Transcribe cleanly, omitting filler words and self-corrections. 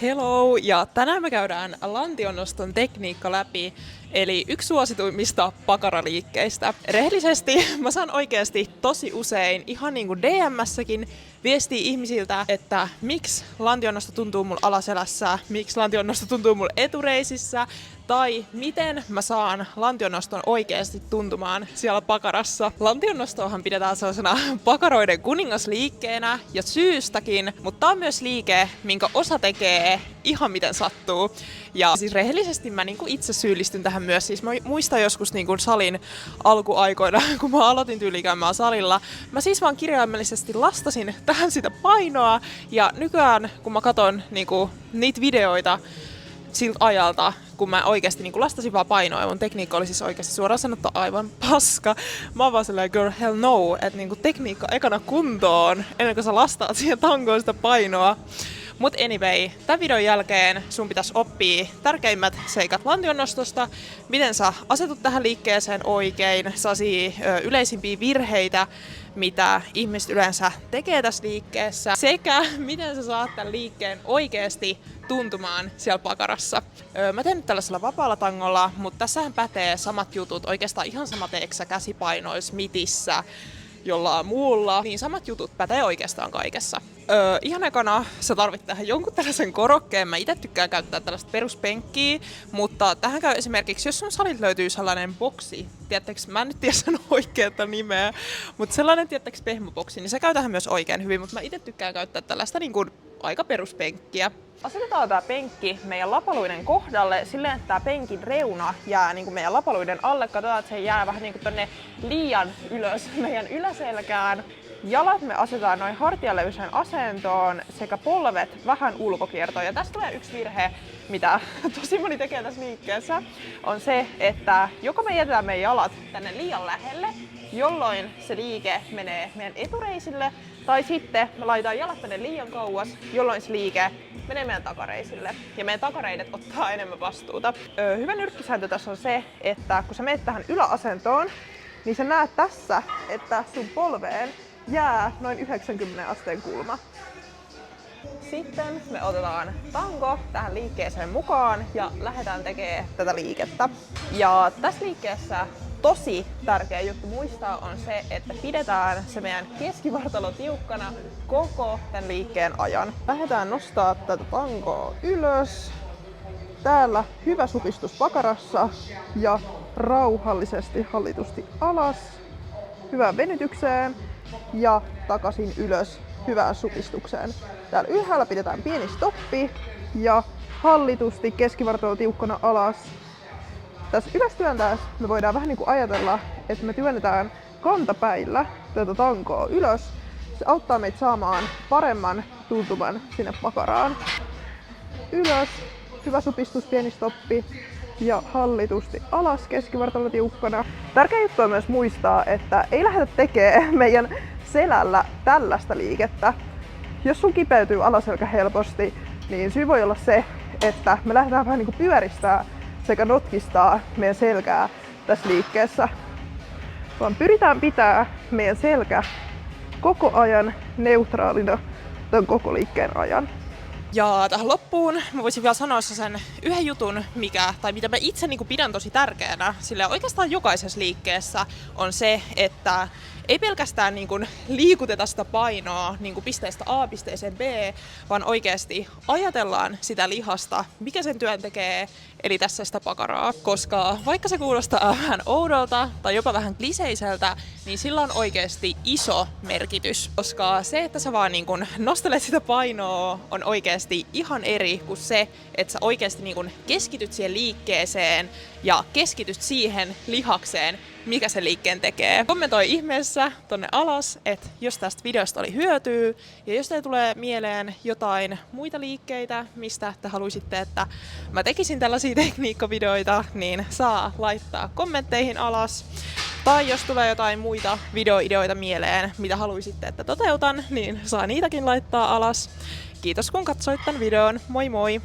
Hello! Ja tänään me käydään lantionnoston tekniikka läpi, eli yksi suosituimmista pakaraliikkeistä. Rehellisesti mä saan oikeasti tosi usein, ihan niin kuin DM:ssäkin, viestiä ihmisiltä, että miksi lantionnosto tuntuu mulla alaselässä, miksi lantionnosto tuntuu mulla etureisissä, tai miten mä saan lantionnoston oikeasti tuntumaan siellä pakarassa. Lantionnostoahan pidetään sellaisena pakaroiden kuningasliikkeenä ja syystäkin, mutta tää on myös liike, minkä osa tekee ihan miten sattuu. Ja siis rehellisesti mä niinku itse syyllistyn tähän myös. Siis mä muistan joskus niinku salin alkuaikoina, kun mä aloitin tyylikäymään salilla. Mä siis vaan kirjaimellisesti lastasin tähän sitä painoa. Ja nykyään kun mä katon niinku niitä videoita siltä ajalta, kun mä oikeasti niin lastasin vaan painoa ja mun tekniikka oli siis oikeasti suoraan sanottu aivan paska. Mä oon vaan silleen, girl, hell no, että niin tekniikka ekana kuntoon ennen kuin sä lastaat siihen tankoon sitä painoa. Mut anyway, tämän videon jälkeen sun pitäisi oppia tärkeimmät seikat lantionnostosta, miten sä asetut tähän liikkeeseen oikein, sellaisia yleisimpiä virheitä, mitä ihmiset yleensä tekee tässä liikkeessä, sekä miten sä saat tämän liikkeen oikeasti tuntumaan siellä pakarassa. Mä teen nyt tällaisella vapaalla tangolla, mutta tässähän pätee samat jutut, oikeastaan ihan sama teeksä käsipainoissa, mitissä, jollain muulla, niin samat jutut pätee oikeastaan kaikessa. Ihan ekana sä tarvit tähän jonkun tällaisen korokkeen. Mä itse tykkään käyttää tällaista peruspenkkiä, mutta tähän käy esimerkiksi, jos sun salilta löytyy sellainen boksi, tiedättekö, mä en nyt tiedä sanoa oikeeta nimeä, mutta sellainen, tiedättekö, pehmoboksi, niin se käy tähän myös oikein hyvin, mutta mä itse tykkään käyttää tällaista niin kuin aika peruspenkkiä. Asetetaan tää penkki meidän lapaluiden kohdalle silleen, että tää penkin reuna jää niin kuin meidän lapaluiden alle. Katsotaan, että se jää vähän niin kuin tonne liian ylös meidän yläselkään. Jalat me asetetaan noin hartialevyiseen asentoon sekä polvet vähän ulkokiertoon. Ja tästä tulee yksi virhe, mitä tosi moni tekee tässä liikkeessä, on se, että joko me jätetään meidän jalat tänne liian lähelle, jolloin se liike menee meidän etureisille, tai sitten me laitetaan jalat tänne liian kauas, jolloin se liike menee meidän takareisille. Ja meidän takareidet ottaa enemmän vastuuta. Hyvä nyrkkisääntö tässä on se, että kun sä menet tähän yläasentoon, niin sä näet tässä, että sun polveen jää noin 90 asteen kulma. Sitten me otetaan tango tähän liikkeeseen mukaan ja lähdetään tekemään tätä liikettä. Ja tässä liikkeessä tosi tärkeä juttu muistaa on se, että pidetään se meidän keskivartalo tiukkana koko tämän liikkeen ajan. Lähdetään nostaa tätä tangoa ylös. Täällä hyvä supistus pakarassa ja rauhallisesti, hallitusti alas. Hyvään venytykseen ja takaisin ylös hyvään supistukseen. Täällä ylhäällä pidetään pieni stoppi ja hallitusti keskivartalo tiukkana alas. Tässä ylöstyöntäessä me voidaan vähän niin kuin ajatella, että me työnnetään kantapäillä tätä tankoa ylös. Se auttaa meitä saamaan paremman tuntuman sinne pakaraan. Ylös, hyvä supistus, pieni stoppi ja hallitusti alas keskivartalo tiukkana. Tärkeä juttu on myös muistaa, että ei lähdetä tekemään meidän selällä tällaista liikettä. Jos sun kipeytyy alaselkä helposti, niin syy voi olla se, että me lähdetään vähän niin kuin pyöristää sekä notkistaa meidän selkää tässä liikkeessä. Vaan pyritään pitää meidän selkä koko ajan neutraalina tämän koko liikkeen ajan. Ja tähän loppuun mä voisin vielä sanoa sen yhden jutun, mitä mä itse pidän tosi tärkeänä, sillä oikeastaan jokaisessa liikkeessä on se, että ei pelkästään liikuteta sitä painoa pisteestä A pisteeseen B, vaan oikeasti ajatellaan sitä lihasta, mikä sen työn tekee, eli tässä sitä pakaraa. Koska vaikka se kuulostaa vähän oudolta tai jopa vähän kliseiseltä, niin sillä on oikeasti iso merkitys. Koska se, että sä vaan nostelet sitä painoa, on oikeasti ihan eri kuin se, että sä oikeasti keskityt siihen liikkeeseen ja keskityt siihen lihakseen, mikä sen liikkeen tekee. Kommentoi ihmeessä tonne alas, että jos tästä videosta oli hyötyä ja jos teille tulee mieleen jotain muita liikkeitä, mistä te haluaisitte, että mä tekisin tällaisia tekniikkavideoita, niin saa laittaa kommentteihin alas. Tai jos tulee jotain muita videoideoita mieleen, mitä haluaisitte, että toteutan, niin saa niitäkin laittaa alas. Kiitos kun katsoit tämän videon. Moi moi!